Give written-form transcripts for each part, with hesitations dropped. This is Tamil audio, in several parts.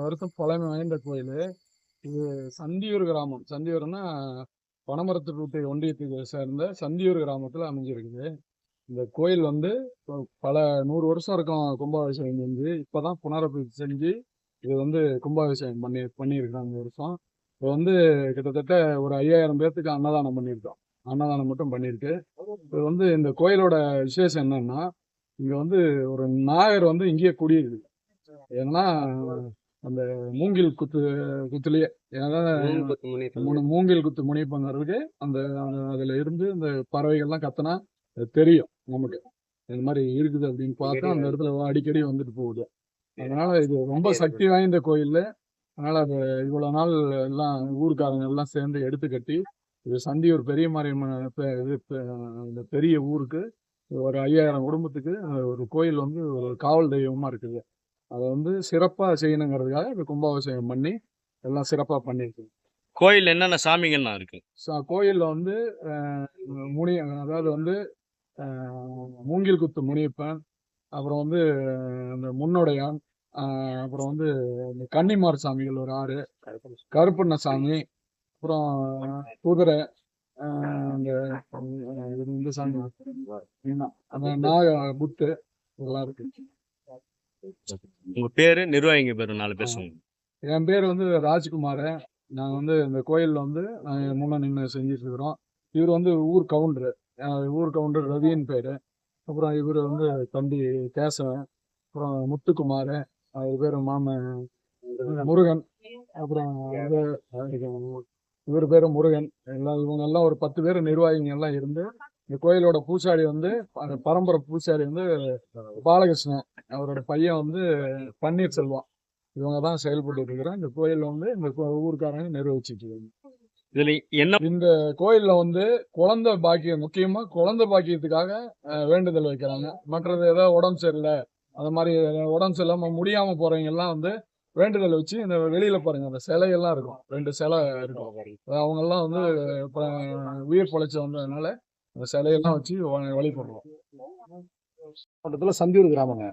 வருஷம் பழமை வாய்ந்த கோயில். இது சந்தியூர் கிராமம். சந்தியூர்னா பனமரத்துக்குட்டை ஒன்றியத்துக்கு சேர்ந்த சந்தியூர் கிராமத்தில் அமைஞ்சிருக்குது. இந்த கோயில் வந்து பல 100 வருஷம் இருக்கும் கும்பாபிஷேகம் செஞ்சு. இப்போதான் புனரமைப்பு செஞ்சு இது வந்து கும்பாபிஷேகம் பண்ணியிருக்காங்க இந்த வருஷம். இப்போ வந்து கிட்டத்தட்ட ஒரு 5000 பேர்த்துக்கு அன்னதானம் பண்ணியிருக்கோம். அன்னதானம் மட்டும் பண்ணியிருக்கு. இது வந்து இந்த கோயிலோட விசேஷம் என்னன்னா, இங்கே வந்து ஒரு நாயர் வந்து இங்கேயே குடியிருக்குது. ஏன்னா அந்த மூங்கில் குத்துலயே மூங்கில் குத்து முனிப்பங்கிறதுக்கு அந்த அதுல இருந்து இந்த பறவைகள்லாம் கத்துனா தெரியும் நமக்கு இந்த மாதிரி இருக்குது அப்படின்னு பார்த்தா அந்த இடத்துல அடிக்கடி வந்துட்டு போகுது. அதனால இது ரொம்ப சக்தி வாய்ந்த கோயில். அதனால அது இவ்வளவு நாள் எல்லாம் ஊருக்காரங்க எல்லாம் சேர்ந்து எடுத்து கட்டி இது சந்தியூர் பெரிய மாரியம்மன் இந்த பெரிய ஊருக்கு ஒரு 5000 குடும்பத்துக்கு ஒரு கோயில் வந்து ஒரு காவல் தெய்வமா இருக்குது. அதை வந்து சிறப்பா செய்யணுங்கிறதுக்காக இந்த கும்பாபிஷேகம் பண்ணி எல்லாம் சிறப்பா பண்ணிருக்கு. கோயில் என்னென்ன சாமிகள்னா இருக்கு? கோயில்ல வந்து முனி, அதாவது வந்து மூங்கில் குத்து முனியப்பன், அப்புறம் வந்து இந்த முன்னோடையான், அப்புறம் வந்து இந்த கன்னிமார் சாமிகள் ஒரு 6, கருப்பண்ண சாமி, அப்புறம் குதிரை, இந்த சாமி அந்த நாக புத்து இதெல்லாம் இருக்கு. உங்க பேரு, நிர்வாகிங்க பேரு 4 பேர் சொல்லுங்க. என் பேர் வந்து ராஜ்குமார். நாங்கள் வந்து இந்த கோயிலில் வந்து நாங்கள் முன்ன நின்று செஞ்சுட்டு இருக்கிறோம். இவர் வந்து ஊர் கவுண்டர் ரவியின் பேர். அப்புறம் இவர் வந்து தம்பி கேசவன், அப்புறம் முத்துக்குமார், அவர் பேர் மாமன் முருகன், அப்புறம் இவர் பேர் முருகன். எல்லாம் இவங்க எல்லாம் ஒரு 10 பேர் நிர்வாகிங்க எல்லாம் இருந்து இந்த கோயிலோட பூசாரி வந்து பரம்பரை பூசாரி வந்து பாலகிருஷ்ணன், அவரோட பையன் வந்து பன்னீர்செல்வம், இவங்க தான் செயல்பட்டு இருக்கிறோம். இந்த கோயில் வந்து இந்த ஊருக்காரங்க நிர்வகிச்சுட்டு இருக்காங்க. இதுல என்ன இந்த கோயில்ல வந்து குழந்தை பாக்கியம், முக்கியமா குழந்தை பாக்கியத்துக்காக வேண்டுதல் வைக்கிறாங்க. மற்றது ஏதாவது உடம்பு சரியில்லை, அது மாதிரி உடம்பு சரியில்லாம முடியாம போறவங்க எல்லாம் வந்து வேண்டுதல் வச்சு இந்த வெளியில பாருங்க அந்த சிலையெல்லாம் இருக்கும், 2 சிலை இருக்கும். அவங்க எல்லாம் வந்து உயிர் பொழைச்சு வந்ததுனால அந்த சிலையெல்லாம் வச்சு வழிபடுறோம். மாவட்டத்தில் சந்தியூர் கிராமங்க.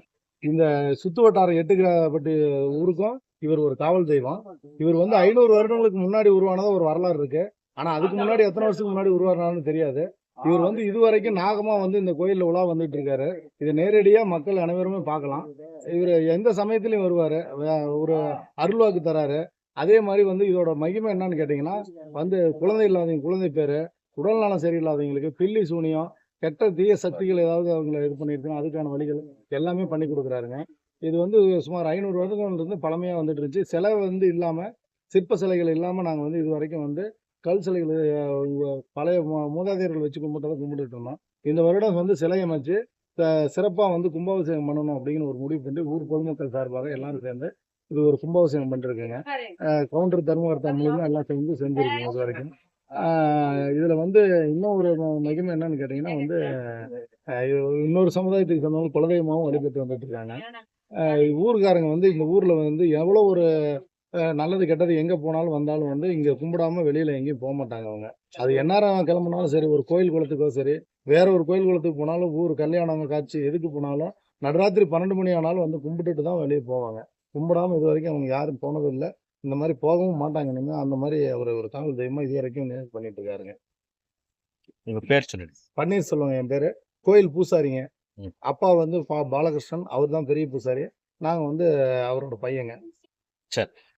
இந்த சுத்து வட்டாரம் 8 ஊருக்கும் இவர் ஒரு காவல் தெய்வம். இவர் வந்து 500 வருடங்களுக்கு முன்னாடி உருவானதா ஒரு வரலாறு இருக்கு. ஆனா அதுக்கு முன்னாடி எத்தனை வருஷத்துக்கு முன்னாடி உருவானாலும் தெரியாது. இவர் வந்து இதுவரைக்கும் நாகமா வந்து இந்த கோயில்ல உலா வந்துட்டு இருக்காரு. இதை நேரடியா மக்கள் அனைவருமே பார்க்கலாம். இவர் எந்த சமயத்திலையும் வருவாரு, ஒரு அருள்வாக்கு தராரு. அதே மாதிரி வந்து இதோட மகிமை என்னன்னு கேட்டீங்கன்னா, வந்து குழந்தை இல்லாதவங்க குழந்தை பேரு, உடல் நலம் சரியில்லாதவங்களுக்கு பில்லி சூனியம், கெட்ட தீய சக்திகள் ஏதாவது அவங்களை இது பண்ணியிருக்கோம், அதுக்கான வழிகள் எல்லாமே பண்ணி கொடுக்குறாருங்க. இது வந்து சுமார் 500 வருடங்கள் இருந்து பழமையாக வந்துட்டு இருந்துச்சு. சிலை வந்து இல்லாமல், சிற்ப சிலைகள் இல்லாமல் நாங்கள் வந்து இது வரைக்கும் வந்து கல் சிலைகள் பழைய மூதாதையர்கள் வச்சு கும்பிட்டுட்டு இருந்தோம். இந்த வருடம் வந்து சிலை அமைச்சு சிறப்பாக வந்து கும்பாபிஷேகம் பண்ணணும் அப்படின்னு ஒரு முடிவு பண்ணி ஊர் பொதுமக்கள் சார்பாக எல்லாரும் சேர்ந்து இது ஒரு கும்பாபிஷேகம் பண்ணிருக்கேங்க. கவுண்டர் தர்மகர்த்தா மூலியமாக எல்லாம் செஞ்சுருக்கோம் இது வரைக்கும். இதில் வந்து இன்னும் ஒரு மகிமை என்னன்னு கேட்டிங்கன்னா வந்து இன்னொரு சமுதாயத்துக்கு சொன்னவங்க குலதெய்வமாகவும் வழிபட்டு வந்துட்டு இருக்காங்க. ஊருக்காரங்க வந்து இந்த ஊரில் வந்து எவ்வளோ ஒரு நல்லது கெட்டது எங்கே போனாலும் வந்தாலும் வந்து இங்கே கும்பிடாம வெளியில் எங்கேயும் போக மாட்டாங்க அவங்க. அது எந்நேரம் கிளம்புனாலும் சரி, ஒரு கோயில் குளத்துக்கோ சரி, வேற ஒரு கோயில் குளத்துக்கு போனாலும், ஊர் கல்யாணம் காட்சி எதுக்கு போனாலும் நடுராத்திரி 12 மணி ஆனாலும் வந்து கும்பிட்டுட்டு தான் வெளியே போவாங்க. கும்பிடாமல் இது வரைக்கும் அவங்க யாரும் போனதில்லை, இந்த மாதிரி போகவும் மாட்டாங்க. நீங்கள் அந்த மாதிரி அவர் ஒரு காவல் தெய்வமாக இது வரைக்கும் பண்ணிட்டு இருக்காருங்க. உங்கள் பேர் சொல்லுங்க. பன்னீர்செல்வம் என் பேர். கோயில் பூசாரிங்க. அப்பா வந்து பாலகிருஷ்ணன், அவர் தான் பெரிய பூசாரி. நாங்கள் வந்து அவரோட பையங்க. சரி.